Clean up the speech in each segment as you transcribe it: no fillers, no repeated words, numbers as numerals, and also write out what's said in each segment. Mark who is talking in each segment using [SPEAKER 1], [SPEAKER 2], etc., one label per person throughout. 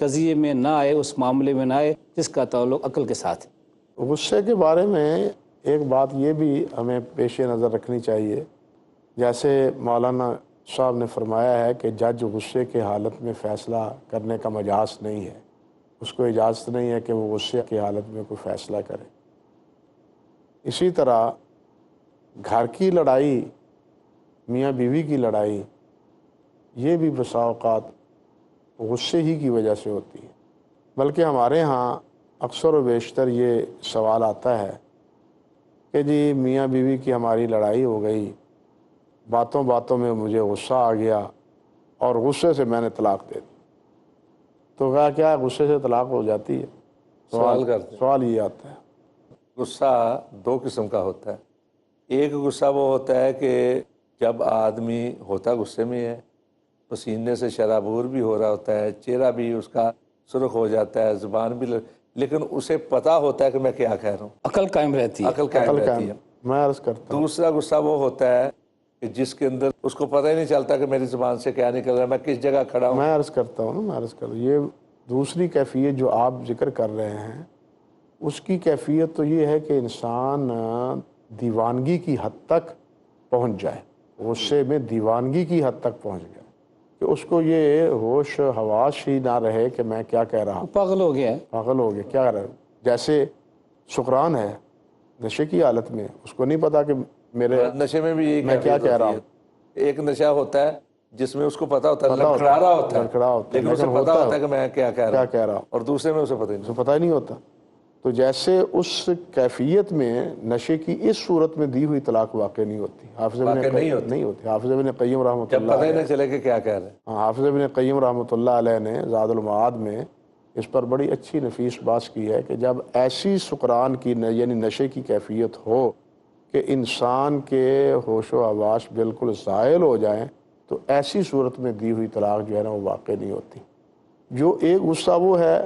[SPEAKER 1] قضیے میں نہ آئے، اس معاملے میں نہ آئے جس کا تعلق عقل کے ساتھ ہے۔
[SPEAKER 2] غصے کے بارے میں ایک بات یہ بھی ہمیں پیش نظر رکھنی چاہیے، جیسے مولانا صاحب نے فرمایا ہے کہ جج غصے کے حالت میں فیصلہ کرنے کا مجاز نہیں ہے، اس کو اجازت نہیں ہے کہ وہ غصے کی حالت میں کوئی فیصلہ کرے۔ اسی طرح گھر کی لڑائی، میاں بیوی کی لڑائی، یہ بھی بسا اوقات غصے ہی کی وجہ سے ہوتی ہے۔ بلکہ ہمارے ہاں اکثر و بیشتر یہ سوال آتا ہے کہ جی میاں بیوی کی ہماری لڑائی ہو گئی، باتوں باتوں میں مجھے غصہ آ گیا اور غصے سے میں نے طلاق دے دی۔ تو کیا غصے سے طلاق ہو جاتی ہے؟
[SPEAKER 3] سوال کرتے ہیں۔
[SPEAKER 2] سوال یہ آتا ہے۔
[SPEAKER 3] غصہ دو قسم کا ہوتا ہے۔ ایک غصہ وہ ہوتا ہے کہ جب آدمی ہوتا غصے میں ہے، پسینے سے شرابور بھی ہو رہا ہوتا ہے، چہرہ بھی اس کا سرخ ہو جاتا ہے، زبان بھی لیکن اسے پتہ ہوتا ہے کہ میں کیا کہہ رہا ہوں،
[SPEAKER 1] عقل قائم رہتی ہے۔
[SPEAKER 3] عقل قائم رہتی ہے۔
[SPEAKER 2] میں عرض کرتا ہوں،
[SPEAKER 3] دوسرا غصہ وہ ہوتا ہے کہ جس کے اندر اس کو پتہ ہی نہیں چلتا کہ میری زبان سے کیا نکل رہا ہے، میں کس جگہ کھڑا ہوں۔
[SPEAKER 2] میں عرض کرتا ہوں میں عرض کر رہا ہوں، یہ دوسری کیفیت جو آپ ذکر کر رہے ہیں، اس کی کیفیت تو یہ ہے کہ انسان دیوانگی کی حد تک پہنچ جائے، غصے میں دیوانگی کی حد تک پہنچ گیا کہ اس کو یہ ہوش حواس ہی نہ رہے کہ میں کیا کہہ رہا ہوں،
[SPEAKER 1] پاگل ہو گیا ہے۔
[SPEAKER 2] پاگل ہو گیا کیا رہا ہوں۔ جیسے سکران ہے، نشے کی حالت میں، اس کو نہیں پتا کہ میرے
[SPEAKER 3] نشے میں بھی یہی
[SPEAKER 2] میں کیا
[SPEAKER 3] کیفیت
[SPEAKER 2] کہہ رہا
[SPEAKER 3] ہوتی
[SPEAKER 2] ہوں۔
[SPEAKER 3] ہے۔ ایک نشہ ہوتا ہے جس میں اس کو پتہ ہوتا ہے، لڑکھڑا رہا ہوتا ہے،
[SPEAKER 2] لڑکھڑا ہوتا ہے،
[SPEAKER 3] لیکن اسے
[SPEAKER 2] لیکن
[SPEAKER 3] پتہ ہوتا ہے کہ میں کیا کہہ رہا
[SPEAKER 2] کہہ رہا
[SPEAKER 3] ہوں،
[SPEAKER 2] ہوں،
[SPEAKER 3] اور دوسرے میں اسے پتہ ہی نہیں۔
[SPEAKER 2] اسے پتہ ہی نہیں ہوتا۔ تو جیسے اس کیفیت میں نشے کی اس صورت میں دی ہوئی طلاق واقع نہیں ہوتی، حافظ ابن
[SPEAKER 3] واقع نہیں ہوتی۔
[SPEAKER 2] نہیں ہوتی۔ حافظ ابن قیم رحمۃ
[SPEAKER 3] جب
[SPEAKER 2] اللہ
[SPEAKER 3] پتہ ہی
[SPEAKER 2] علیہ،
[SPEAKER 3] نہ چلے کہ کیا کہہ رہے ہیں۔
[SPEAKER 2] ہاں، حافظ ابن قیم رحمۃ اللہ علیہ نے زاد المعاد میں اس پر بڑی اچھی نفیس بات کی ہے کہ جب ایسی سکران کی یعنی نشے کی کیفیت ہو کہ انسان کے ہوش و حواس بالکل زائل ہو جائیں، تو ایسی صورت میں دی ہوئی طلاق جو ہے نا وہ واقع نہیں ہوتی۔ جو ایک غصہ وہ ہے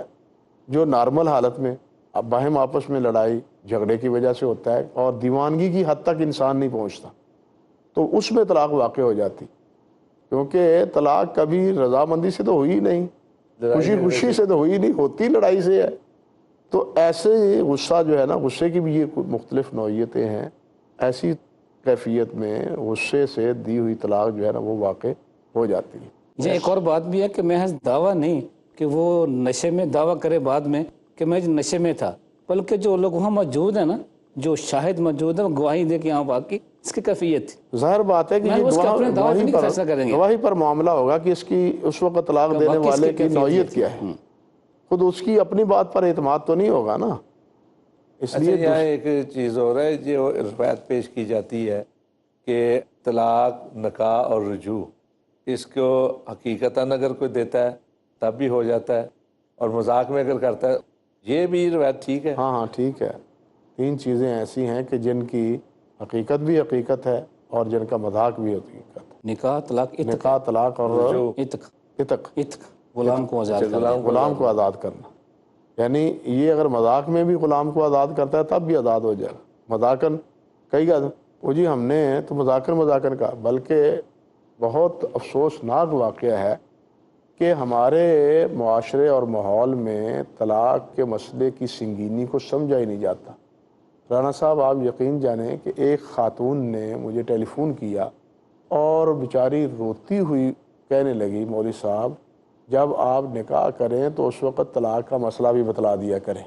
[SPEAKER 2] جو نارمل حالت میں اب باہم آپس میں لڑائی جھگڑے کی وجہ سے ہوتا ہے اور دیوانگی کی حد تک انسان نہیں پہنچتا، تو اس میں طلاق واقع ہو جاتی، کیونکہ طلاق کبھی رضامندی سے تو ہوئی ہی نہیں، خوشی سے تو ہوئی نہیں، ہوتی لڑائی سے ہے۔ تو ایسے غصہ جو ہے نا، غصے کی بھی یہ مختلف نوعیتیں ہیں، ایسی کیفیت میں غصے سے دی ہوئی طلاق جو ہے نا وہ واقع ہو جاتی ہے۔
[SPEAKER 1] یہ ایک اور بات بھی ہے کہ محض دعویٰ نہیں کہ وہ نشے میں دعویٰ کرے بعد میں کہ میں نشے میں تھا، بلکہ جو لوگ وہاں موجود ہیں نا، جو شاہد موجود ہیں، وہ گواہی دے کہ یہاں باقی اس کی کیفیت تھی۔
[SPEAKER 2] ظاہر بات ہے کہ یہ گواہی پر معاملہ ہوگا کہ اس کی اس وقت طلاق دینے والے کی نوعیت کیا ہے، خود اس کی اپنی بات پر اعتماد تو نہیں ہوگا نا۔ اس لیے
[SPEAKER 3] یہاں ایک چیز اور ہے جو روایت پیش کی جاتی ہے کہ طلاق، نکاح اور رجوع، اس کو حقیقتاً اگر کوئی دیتا ہے تب بھی ہو جاتا ہے، اور مذاق میں اگر کرتا ہے، یہ بھی روایت ٹھیک ہے؟
[SPEAKER 2] ہاں ٹھیک ہے۔ تین چیزیں ایسی ہیں کہ جن کی حقیقت بھی حقیقت ہے اور جن کا مذاق بھی حقیقت ہے۔
[SPEAKER 1] نکاح، طلاق،
[SPEAKER 2] نکاح، طلاق اور عتق،
[SPEAKER 1] غلام کو آزاد کرنا۔
[SPEAKER 2] غلام کو آزاد کرنا، یعنی یہ اگر مذاق میں بھی غلام کو آزاد کرتا ہے تب بھی آزاد ہو جائے گا۔ مذاقن کئی گا وہ جی ہم نے تو مذاقن کہا، بلکہ بہت افسوسناک واقعہ ہے کہ ہمارے معاشرے اور ماحول میں طلاق کے مسئلے کی سنگینی کو سمجھا ہی نہیں جاتا۔ رانا صاحب آپ یقین جانیں کہ ایک خاتون نے مجھے ٹیلی فون کیا اور بیچاری روتی ہوئی کہنے لگی، مولوی صاحب جب آپ نکاح کریں تو اس وقت طلاق کا مسئلہ بھی بتلا دیا کریں۔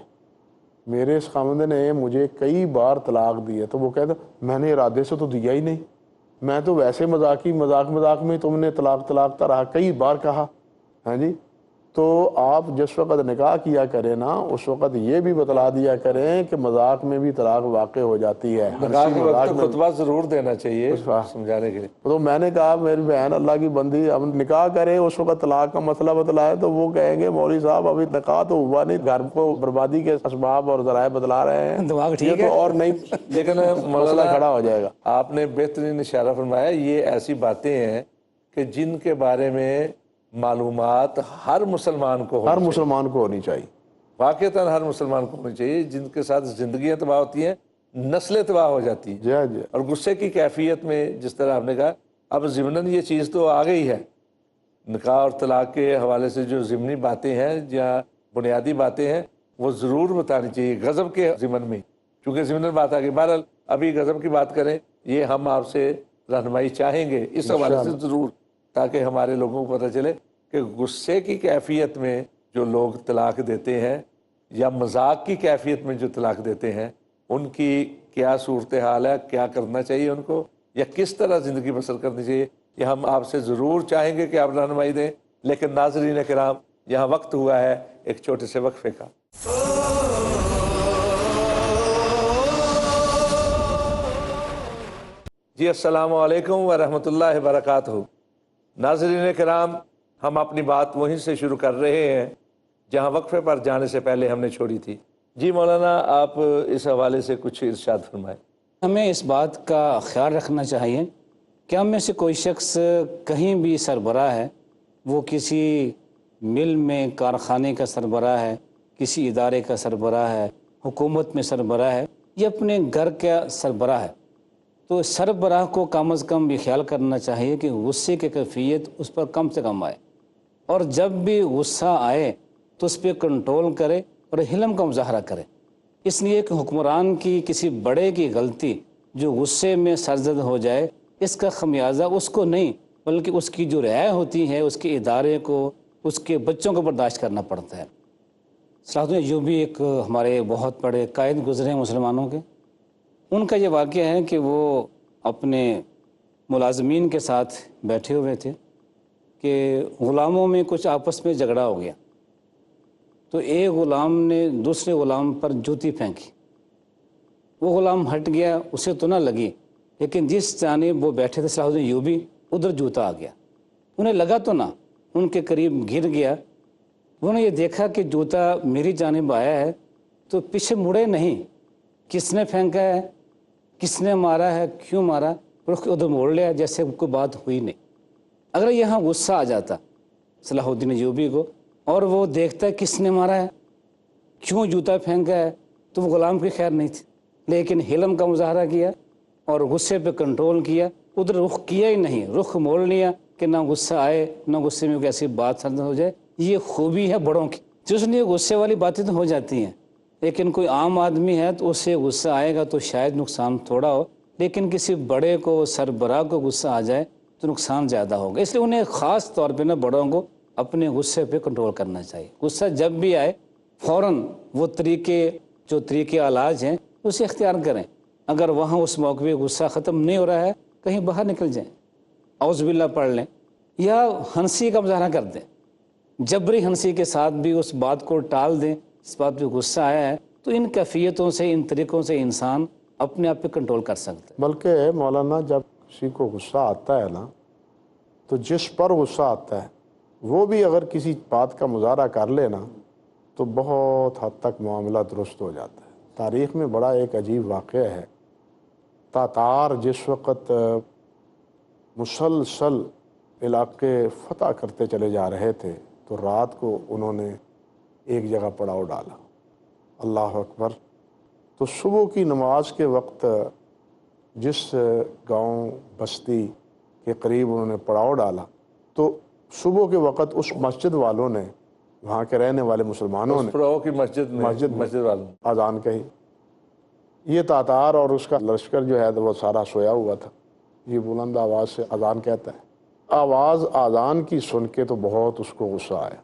[SPEAKER 2] میرے اس خامند نے مجھے کئی بار طلاق دی ہے، تو وہ کہتا میں نے ارادے سے تو دیا ہی نہیں، میں تو ویسے مذاق میں تم نے طلاق رہا، کئی بار کہا۔ ہاں جی، تو آپ جس وقت نکاح کیا کریں نا اس وقت یہ بھی بتلا دیا کریں کہ مذاق میں بھی طلاق واقع ہو جاتی ہے۔
[SPEAKER 3] نکاح کے وقت خطبہ ضرور دینا چاہیے سمجھانے کے لیے۔
[SPEAKER 2] تو میں نے کہا میری بہن اللہ کی بندی، ہم نکاح کریں اس وقت طلاق کا مسئلہ بتلائے تو وہ کہیں گے مولوی صاحب ابھی نکاح تو ہوا نہیں، گھر کو بربادی کے اسباب اور ذرائع بتلا رہے ہیں،
[SPEAKER 1] دماغ ٹھیک
[SPEAKER 2] یہ
[SPEAKER 1] ہے
[SPEAKER 2] تو اور نہیں،
[SPEAKER 3] لیکن
[SPEAKER 2] مسئلہ کھڑا ہو جائے گا۔
[SPEAKER 3] آپ نے بہترین اشارہ فرمایا، یہ ایسی باتیں ہیں کہ جن کے بارے میں معلومات ہر مسلمان کو
[SPEAKER 2] ہونی چاہیے،
[SPEAKER 3] واقعتاً ہر مسلمان کو ہونی چاہیے، جن کے ساتھ زندگیاں تباہ ہوتی ہیں، نسلیں تباہ ہو جاتی ہیں۔
[SPEAKER 2] جی
[SPEAKER 3] اور غصے کی کیفیت میں جس طرح آپ نے کہا، اب ضمناً یہ چیز تو آ گئی ہے، نکاح اور طلاق کے حوالے سے جو ضمنی باتیں ہیں یا بنیادی باتیں ہیں وہ ضرور بتانی چاہیے غضب کے ضمن میں، چونکہ ضمن بات آ گئی۔ بہرحال ابھی غضب کی بات کریں، یہ ہم آپ سے رہنمائی چاہیں گے اس حوالے سے ضرور، تاکہ ہمارے لوگوں کو پتہ چلے کہ غصے کی کیفیت میں جو لوگ طلاق دیتے ہیں یا مذاق کی کیفیت میں جو طلاق دیتے ہیں ان کی کیا صورتحال ہے، کیا کرنا چاہیے ان کو، یا کس طرح زندگی بسر کرنی چاہیے، یہ ہم آپ سے ضرور چاہیں گے کہ آپ رہنمائی دیں۔ لیکن ناظرین کرام، یہاں وقت ہوا ہے ایک چھوٹے سے وقفے کا۔ جی السلام علیکم ورحمۃ اللہ وبرکاتہ۔ ناظرین کرام، ہم اپنی بات وہیں سے شروع کر رہے ہیں جہاں وقفے پر جانے سے پہلے ہم نے چھوڑی تھی۔ جی مولانا، آپ اس حوالے سے کچھ ارشاد فرمائیں۔
[SPEAKER 1] ہمیں اس بات کا خیال رکھنا چاہیے کہ ہم میں سے کوئی شخص کہیں بھی سربراہ ہے، وہ کسی مل میں کارخانے کا سربراہ ہے، کسی ادارے کا سربراہ ہے، حکومت میں سربراہ ہے، یا اپنے گھر کا سربراہ ہے، تو سربراہ کو کم از کم یہ خیال کرنا چاہیے کہ غصے کی کیفیت اس پر کم سے کم آئے، اور جب بھی غصہ آئے تو اس پہ کنٹرول کرے اور حلم کا مظاہرہ کرے۔ اس لیے کہ حکمران کی کسی بڑے کی غلطی جو غصے میں سرزد ہو جائے، اس کا خمیازہ اس کو نہیں بلکہ اس کی جو رعایا ہوتی ہے، اس کے ادارے کو، اس کے بچوں کو برداشت کرنا پڑتا ہے۔ صلاح الدین ایوبی ایک ہمارے بہت بڑے قائد گزرے ہیں مسلمانوں کے۔ ان کا یہ واقعہ ہے کہ وہ اپنے ملازمین کے ساتھ بیٹھے ہوئے تھے کہ غلاموں میں کچھ آپس میں جھگڑا ہو گیا، تو ایک غلام نے دوسرے غلام پر جوتی پھینکی۔ وہ غلام ہٹ گیا، اسے تو نہ لگی، لیکن جس جانب وہ بیٹھے تھے صلاح الدین ایوبی، ادھر جوتا آ گیا۔ انہیں لگا تو نہ، ان کے قریب گر گیا۔ انہوں نے یہ دیکھا کہ جوتا میری جانب آیا ہے تو پیچھے مڑے نہیں، کس نے پھینکا ہے، کس نے مارا ہے، کیوں مارا، رخ ادھر موڑ لیا جیسے کوئی بات ہوئی نہیں۔ اگر یہاں غصہ آ جاتا صلاح الدین ایوبی کو اور وہ دیکھتا ہے کس نے مارا ہے، کیوں جوتا پھینکا ہے، تو وہ غلام کی خیر نہیں تھی، لیکن حلم کا مظاہرہ کیا اور غصے پہ کنٹرول کیا، ادھر رخ کیا ہی نہیں، رخ موڑ لیا کہ نہ غصہ آئے نہ غصے میں کوئی ایسی بات سرد ہو جائے۔ یہ خوبی ہے بڑوں کی، جس لیے غصے والی باتیں تو ہو جاتی ہیں، لیکن کوئی عام آدمی ہے تو اس سے غصہ آئے گا تو شاید نقصان تھوڑا ہو، لیکن کسی بڑے کو، سربراہ کو غصہ آ جائے تو نقصان زیادہ ہوگا۔ اس لیے انہیں خاص طور پہ بڑوں کو اپنے غصے پہ کنٹرول کرنا چاہیے۔ غصہ جب بھی آئے فوراً وہ طریقے علاج ہیں اسے اختیار کریں۔ اگر وہاں اس موقع پہ غصہ ختم نہیں ہو رہا ہے، کہیں باہر نکل جائیں، اعوذ باللہ پڑھ لیں، یا ہنسی کا مظاہرہ کر دیں، جبری ہنسی کے ساتھ بھی اس بات کو ٹال دیں۔ اس بات پہ غصہ آیا ہے تو ان کیفیتوں سے، ان طریقوں سے انسان اپنے آپ پہ کنٹرول کر سکتا ہے۔
[SPEAKER 2] بلکہ مولانا، جب کسی کو غصہ آتا ہے نا، تو جس پر غصہ آتا ہے وہ بھی اگر کسی بات کا مظاہرہ کر لے نا تو بہت حد تک معاملہ درست ہو جاتا ہے۔ تاریخ میں بڑا ایک عجیب واقعہ ہے۔ تاتار جس وقت مسلسل علاقے فتح کرتے چلے جا رہے تھے تو رات کو انہوں نے ایک جگہ پڑاؤ ڈالا، اللہ اکبر۔ تو صبح کی نماز کے وقت جس گاؤں بستی کے قریب انہوں نے پڑاؤ ڈالا، تو صبح کے وقت اس مسجد والوں نے، وہاں کے رہنے والے مسلمانوں نے
[SPEAKER 3] پڑاؤ کی مسجد والوں
[SPEAKER 2] اذان کہی۔ یہ تاتار اور اس کا لشکر جو ہے وہ سارا سویا ہوا تھا، یہ بلند آواز سے اذان کہتا ہے۔ آواز اذان کی سن کے تو بہت اس کو غصہ آیا،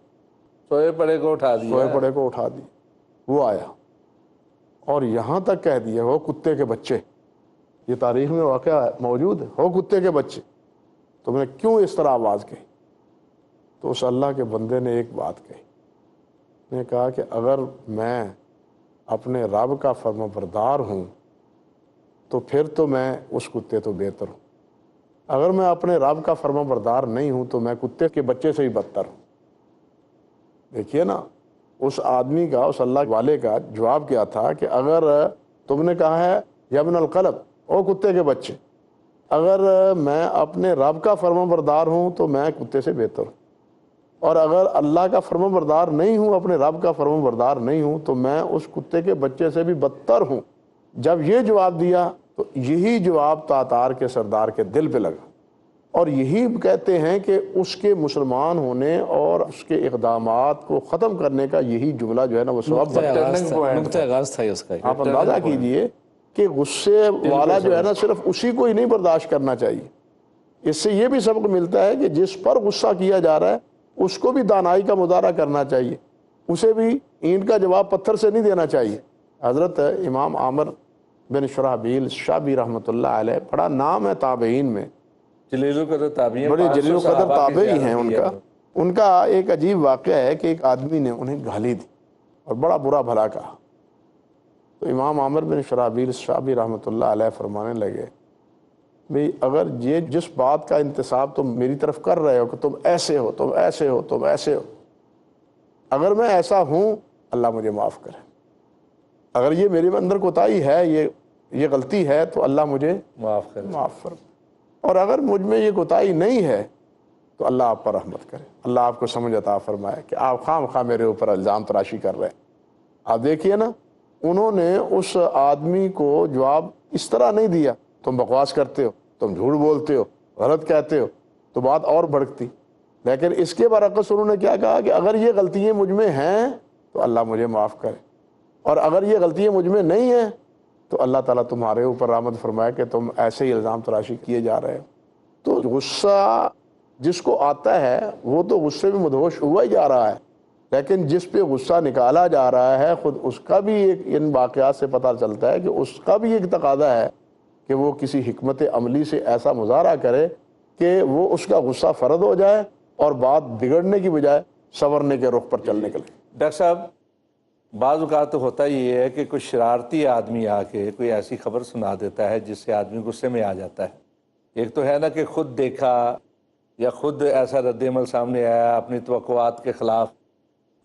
[SPEAKER 3] سوئے پڑے کو اٹھا دیا،
[SPEAKER 2] سوئے پڑے کو اٹھا دیا۔ وہ آیا اور یہاں تک کہہ دیا، ہو کتے کے بچے، یہ تاریخ میں واقعہ موجود ہے، ہو کتے کے بچے، تم نے کیوں اس طرح آواز کہی؟ تو اس اللہ کے بندے نے ایک بات کہی، نے کہا کہ اگر میں اپنے رب کا فرما بردار ہوں تو پھر تو میں اس کتے تو بہتر ہوں، اگر میں اپنے رب کا فرما بردار نہیں ہوں تو میں کتے کے بچے سے ہی بدتر ہوں۔ دیکھیے نا، اس آدمی کا، اس اللہ والے کا جواب کیا تھا کہ اگر تم نے کہا ہے یا ابن القلب، او کتے کے بچے، اگر میں اپنے رب کا فرما بردار ہوں تو میں کتے سے بہتر ہوں، اور اگر اللہ کا فرما بردار نہیں ہوں، اپنے رب کا فرما بردار نہیں ہوں تو میں اس کتے کے بچے سے بھی بدتر ہوں۔ جب یہ جواب دیا تو یہی جواب تاتار کے سردار کے دل پہ لگا، اور یہی کہتے ہیں کہ اس کے مسلمان ہونے اور اس کے اقدامات کو ختم کرنے کا یہی جملہ جو ہے نا وہ سبب
[SPEAKER 1] نقطۂ آغاز تھا اس کا۔
[SPEAKER 2] آپ اندازہ کیجئے کہ غصے والا جو ہے نا صرف اسی کو ہی نہیں برداشت کرنا چاہیے، اس سے یہ بھی سبق ملتا ہے کہ جس پر غصہ کیا جا رہا ہے اس کو بھی دانائی کا مظاہرہ کرنا چاہیے، اسے بھی اینٹ کا جواب پتھر سے نہیں دینا چاہیے۔ حضرت امام عامر بن شرحبیل شعبی رحمۃ اللہ علیہ، بڑا نام ہے تابعین میں،
[SPEAKER 3] جلیل القدر تابعین،
[SPEAKER 2] بڑے جلیل القدر تابعی ہیں۔ ان کا ایک عجیب واقعہ ہے کہ ایک آدمی نے انہیں گالی دی اور بڑا برا بھلا کہا، تو امام عامر بن شرحبیل شعبی رحمۃ اللہ علیہ فرمانے لگے، بھئی اگر یہ جس بات کا انتساب تم میری طرف کر رہے ہو کہ تم ایسے ہو، تم ایسے ہو، تم ایسے ہو، اگر میں ایسا ہوں اللہ مجھے معاف کرے، اگر یہ میرے اندر کوتاہی ہے، یہ غلطی ہے، تو اللہ مجھے
[SPEAKER 3] معاف کرے،
[SPEAKER 2] معاف فرمائے، اور اگر مجھ میں یہ کوتاہی نہیں ہے تو اللہ آپ پر رحمت کرے، اللہ آپ کو سمجھ عطا فرمائے کہ آپ خواہ مخواہ میرے اوپر الزام تراشی کر رہے ہیں۔ آپ دیکھیے نا، انہوں نے اس آدمی کو جواب اس طرح نہیں دیا تم بکواس کرتے ہو، تم جھوٹ بولتے ہو، غلط کہتے ہو، تو بات اور بھڑکتی، لیکن اس کے برعکس انہوں نے کیا کہا کہ اگر یہ غلطیاں مجھ میں ہیں تو اللہ مجھے معاف کرے، اور اگر یہ غلطیاں مجھ میں نہیں ہیں تو اللہ تعالیٰ تمہارے اوپر رحمت فرمائے کہ تم ایسے ہی الزام تراشی کیے جا رہے ہو۔ تو غصہ جس کو آتا ہے وہ تو غصے میں مدہوش ہوا ہی جا رہا ہے، لیکن جس پہ غصہ نکالا جا رہا ہے خود اس کا بھی ایک، ان واقعات سے پتہ چلتا ہے کہ اس کا بھی ایک تقاضا ہے کہ وہ کسی حکمت عملی سے ایسا مظاہرہ کرے کہ وہ اس کا غصہ فرد ہو جائے اور بات بگڑنے کی بجائے سنورنے کے رخ پر چلنے کے لیے۔
[SPEAKER 3] ڈاکٹر صاحب، بعض اوقات تو ہوتا یہ ہے کہ کوئی شرارتی آدمی آ کے کوئی ایسی خبر سنا دیتا ہے جس سے آدمی غصے میں آ جاتا ہے۔ ایک تو ہے نا کہ خود دیکھا یا خود ایسا رد عمل سامنے آیا اپنی توقعات کے خلاف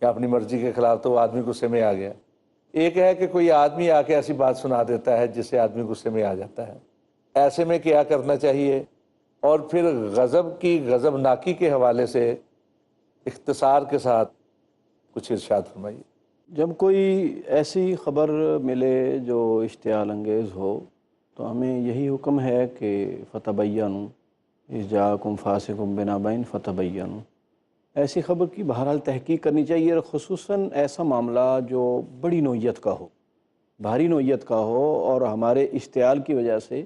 [SPEAKER 3] یا اپنی مرضی کے خلاف، تو وہ آدمی غصے میں آ گیا۔ ایک ہے کہ کوئی آدمی آ کے ایسی بات سنا دیتا ہے جس سے آدمی غصے میں آ جاتا ہے۔ ایسے میں کیا کرنا چاہیے؟ اور پھر غضب کی غضب ناکی کے حوالے سے اختصار کے ساتھ کچھ ارشاد فرمائیے۔
[SPEAKER 4] جب کوئی ایسی خبر ملے جو اشتعال انگیز ہو تو ہمیں یہی حکم ہے کہ فتبینوا اذ جاءکم فاسق بنبأ فتبینوا، ایسی خبر کی بہرحال تحقیق کرنی چاہیے، اور خصوصاً ایسا معاملہ جو بڑی نوعیت کا ہو، بھاری نوعیت کا ہو، اور ہمارے اشتعال کی وجہ سے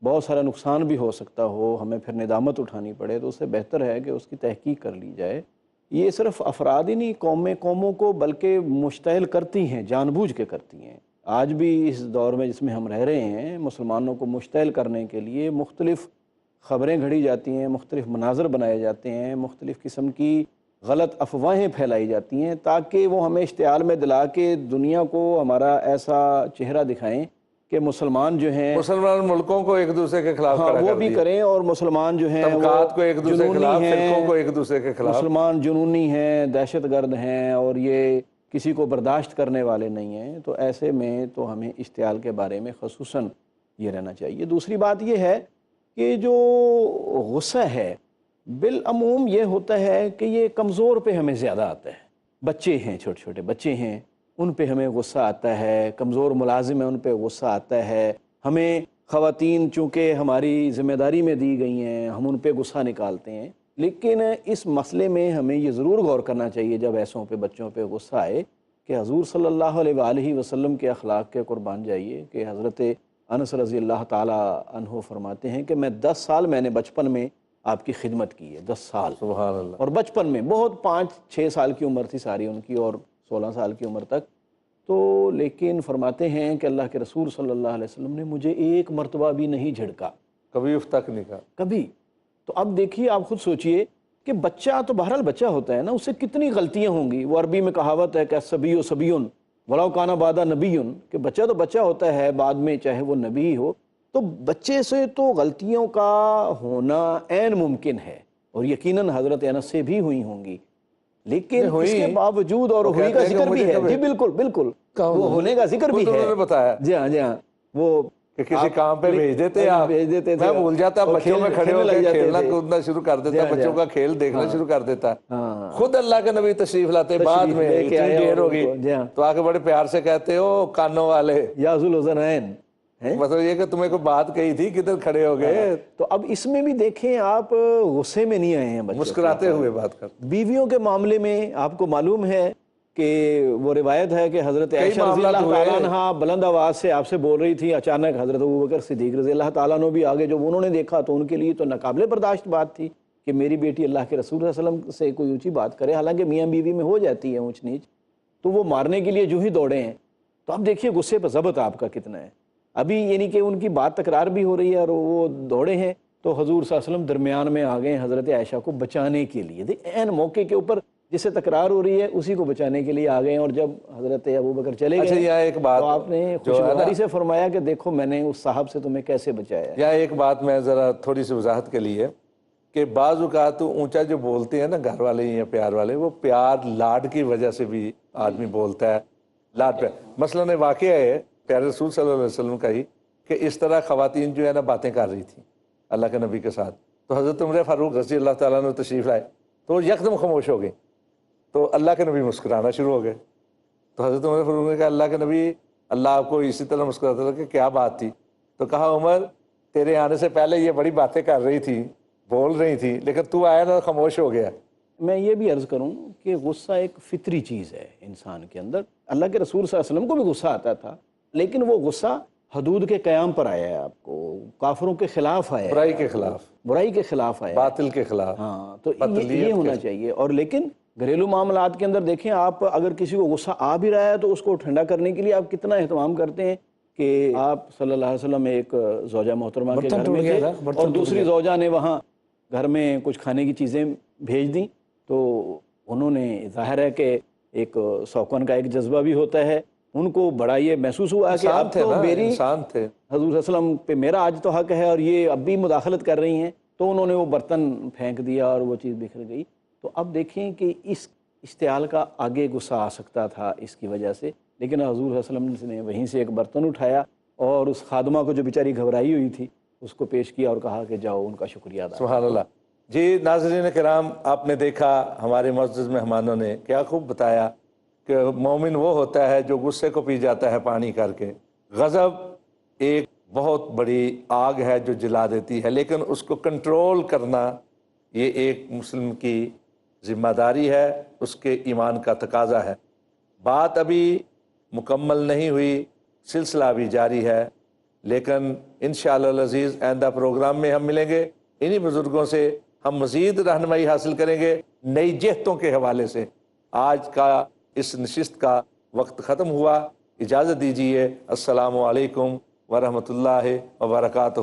[SPEAKER 4] بہت سارا نقصان بھی ہو سکتا ہو، ہمیں پھر ندامت اٹھانی پڑے، تو اس سے بہتر ہے کہ اس کی تحقیق کر لی جائے۔ یہ صرف افراد ہی نہیں، قوموں کو بلکہ مشتعل کرتی ہیں، جان بوجھ کے کرتی ہیں۔ آج بھی اس دور میں جس میں ہم رہ رہے ہیں، مسلمانوں کو مشتعل کرنے کے لیے مختلف خبریں گھڑی جاتی ہیں، مختلف مناظر بنائے جاتے ہیں، مختلف قسم کی غلط افواہیں پھیلائی جاتی ہیں، تاکہ وہ ہمیں اشتعال میں دلا کے دنیا کو ہمارا ایسا چہرہ دکھائیں کہ مسلمان جو ہیں،
[SPEAKER 3] مسلمان ملکوں کو ایک دوسرے کے خلاف کھڑا
[SPEAKER 4] وہ
[SPEAKER 3] کر
[SPEAKER 4] بھی
[SPEAKER 3] دیا،
[SPEAKER 4] کریں، اور مسلمان جو ہیں
[SPEAKER 3] طبقات کو ایک دوسرے کے خلاف،
[SPEAKER 4] جنونی ہیں،
[SPEAKER 3] فرقوں کو ایک دوسرے کے خلاف،
[SPEAKER 4] مسلمان جنونی ہیں، دہشت گرد ہیں، اور یہ کسی کو برداشت کرنے والے نہیں ہیں۔ تو ایسے میں تو ہمیں اشتعال کے بارے میں خصوصاً یہ رہنا چاہیے۔ دوسری بات یہ ہے کہ جو غصہ ہے بالعموم یہ ہوتا ہے کہ یہ کمزور پہ ہمیں زیادہ آتا ہے۔ بچے ہیں، چھوٹے چھوٹے بچے ہیں، ان پہ ہمیں غصہ آتا ہے، کمزور ملازم ہیں ان پہ غصہ آتا ہے، ہمیں خواتین چونکہ ہماری ذمہ داری میں دی گئی ہیں ہم ان پہ غصہ نکالتے ہیں۔ لیکن اس مسئلے میں ہمیں یہ ضرور غور کرنا چاہیے جب ایسوں پہ بچوں پہ غصہ آئے کہ حضور صلی اللہ علیہ وآلہ وسلم کے اخلاق کے قربان جائیے کہ حضرت انس رضی اللہ تعالی عنہ فرماتے ہیں کہ میں 10 سال میں نے بچپن میں آپ کی خدمت کی ہے، 10 سال،
[SPEAKER 3] سبحان اللہ،
[SPEAKER 4] اور بچپن میں بہت 5-6 سال کی عمر تھی ساری ان کی، اور 16 سال کی عمر تک تو، لیکن فرماتے ہیں کہ اللہ کے رسول صلی اللہ علیہ وسلم نے مجھے ایک مرتبہ بھی نہیں جھڑکا،
[SPEAKER 3] کبھی اف تک نہیں کہا،
[SPEAKER 4] کبھی۔ تو اب دیکھیے، آپ خود سوچئے کہ بچہ تو بہرحال بچہ ہوتا ہے نا، اس سے کتنی غلطیاں ہوں گی۔ وہ عربی میں کہاوت ہے کہ الصبی صبی ولو کان بعد نبی، کہ بچہ تو بچہ ہوتا ہے بعد میں چاہے وہ نبی ہی ہو۔ تو بچے سے تو غلطیوں کا ہونا عین ممکن ہے، اور یقیناً حضرت انس سے بھی ہوئی ہوں گی، لیکن اس کے باوجود، اور ہوئی کا ذکر بھی ہے، جی بالکل بالکل، وہ ہونے کا ذکر بھی ہے،
[SPEAKER 3] بتایا
[SPEAKER 4] جی ہاں جی ہاں، وہ
[SPEAKER 3] کہ کسی کام پہ بھیج دیتے آپ، میں بھول جاتا، بچوں میں کھڑے ہو کے کھیلنا کودنا شروع کر دیتا، بچوں کا کھیل دیکھنا شروع کر دیتا، خود اللہ کے نبی تشریف لاتے، بعد میں اتنی دیر ہوگی تو آ کے بڑے پیار سے کہتے ہو کانوں والے
[SPEAKER 4] یا ذو الاذنین،
[SPEAKER 3] مطلب یہ کہ تمہیں کوئی بات کہی تھی کدھر کھڑے ہو گئے.
[SPEAKER 4] تو اب اس میں بھی دیکھیں آپ غصے میں نہیں آئے ہیں بچے،
[SPEAKER 3] مسکراتے ہوئے بات کر.
[SPEAKER 4] بیویوں کے معاملے میں آپ کو معلوم ہے کہ وہ روایت ہے کہ حضرت عائشہ رضی
[SPEAKER 3] معاملات
[SPEAKER 4] اللہ
[SPEAKER 3] ہوئے.
[SPEAKER 4] تعالیٰ عنہا بلند آواز سے آپ سے بول رہی تھی، اچانک حضرت ابوبکر صدیق رضی اللہ تعالیٰ عنہ بھی آگے، جب انہوں نے دیکھا تو ان کے لیے تو ناقابل برداشت بات تھی کہ میری بیٹی اللہ کے رسول صلی اللہ علیہ وسلم سے کوئی اونچی بات کرے، حالانکہ میاں بیوی میں ہو جاتی ہے اونچ نیچ، تو وہ مارنے کے لیے جو ہی دوڑے ہیں. تو اب دیکھیے غصے پہ ضبط آپ کا کتنا ہے. ابھی یعنی کہ ان کی بات تکرار بھی ہو رہی ہے اور وہ دوڑے ہیں، تو حضور صلی اللہ علیہ وسلم درمیان میں آ گئے حضرت عائشہ کو بچانے کے لیے. عین موقع کے اوپر جسے تکرار ہو رہی ہے اسی کو بچانے کے لیے آ گئے ہیں. اور جب حضرت ابوبکر چلے
[SPEAKER 3] اچھا
[SPEAKER 4] گئے
[SPEAKER 3] یہاں ایک بات
[SPEAKER 4] تو آپ نے
[SPEAKER 3] جو ہے نا،
[SPEAKER 4] خوشگواری سے فرمایا کہ دیکھو میں نے اس صاحب سے تمہیں کیسے بچایا ہے.
[SPEAKER 3] یہاں ایک بات میں ذرا تھوڑی سی وضاحت کے لیے کہ بعض اوقات تو اونچا جو بولتے ہیں نا گھر والے یا پیار والے، وہ پیار لاڈ کی وجہ سے بھی آدمی بولتا ہے. لاڈ پہ مثلاً واقعہ ہے پیارے رسول صلی اللہ علیہ وسلم کا ہی کہ اس طرح خواتین جو ہے نا باتیں کر رہی تھیں اللہ کے نبی کے ساتھ، تو حضرت عمر فاروق رضی اللہ تعالیٰ نے تشریف لائے تو وہ یکدم خاموش ہو گئے. تو اللہ کے نبی مسکرانا شروع ہو گئے. تو حضرت عمر فاروق نے کہا اللہ کے نبی، اللہ آپ کو اسی طرح مسکراتا رہا کہ کیا بات تھی؟ تو کہا عمر تیرے آنے سے پہلے یہ بڑی باتیں کر رہی تھی، بول رہی تھی، لیکن تو آیا نا خاموش ہو گیا.
[SPEAKER 4] میں یہ بھی عرض کروں کہ غصہ ایک فطری چیز ہے انسان کے اندر. اللہ کے رسول صلی اللہ علیہ وسلم کو بھی غصہ آتا تھا، لیکن وہ غصہ حدود کے قیام پر آیا ہے، آپ کو کافروں کے خلاف آیا ہے،
[SPEAKER 3] برائی کے خلاف،
[SPEAKER 4] برائی کے خلاف آیا ہے.
[SPEAKER 3] باطل کے خلاف.
[SPEAKER 4] ہاں تو
[SPEAKER 3] باطلیت
[SPEAKER 4] یہ ہونا چاہیے. اور لیکن گھریلو معاملات کے اندر دیکھیں آپ اگر کسی کو غصہ آ بھی رہا ہے تو اس کو ٹھنڈا کرنے کے لیے آپ کتنا اہتمام کرتے ہیں کہ آپ صلی اللہ علیہ وسلم ایک زوجہ محترمہ کے گھر میں تھے اور دوسری زوجہ نے وہاں گھر میں کچھ کھانے کی چیزیں بھیج دیں، تو انہوں نے ظاہر ہے کہ ایک سوکن کا ایک جذبہ بھی ہوتا ہے، ان کو بڑا یہ محسوس ہوا کہ اب تو میری
[SPEAKER 3] انسان تھے
[SPEAKER 4] حضور صلی اللہ علیہ وسلم پہ میرا آج تو حق ہے اور یہ اب بھی مداخلت کر رہی ہیں، تو انہوں نے وہ برتن پھینک دیا اور وہ چیز بکھر گئی. تو اب دیکھیں کہ اس اشتعال کا آگے غصہ آ سکتا تھا اس کی وجہ سے، لیکن حضور صلی اللہ علیہ وسلم نے وہیں سے ایک برتن اٹھایا اور اس خادمہ کو جو بیچاری گھبرائی ہوئی تھی اس کو پیش کیا اور کہا کہ جاؤ ان کا شکریہ ادا.
[SPEAKER 3] سبحان اللہ. جی ناظرین کرام، آپ نے دیکھا ہمارے معزز مہمانوں نے کیا خوب بتایا کہ مومن وہ ہوتا ہے جو غصے کو پی جاتا ہے پانی کر کے. غضب ایک بہت بڑی آگ ہے جو جلا دیتی ہے، لیکن اس کو کنٹرول کرنا یہ ایک مسلم کی ذمہ داری ہے، اس کے ایمان کا تقاضا ہے. بات ابھی مکمل نہیں ہوئی، سلسلہ بھی جاری ہے، لیکن انشاءاللہ العزیز آئندہ پروگرام میں ہم ملیں گے. انہی بزرگوں سے ہم مزید رہنمائی حاصل کریں گے نئی جہتوں کے حوالے سے. آج کا اس نشست کا وقت ختم ہوا، اجازت دیجیے. السلام علیکم ورحمۃ اللہ وبرکاتہ.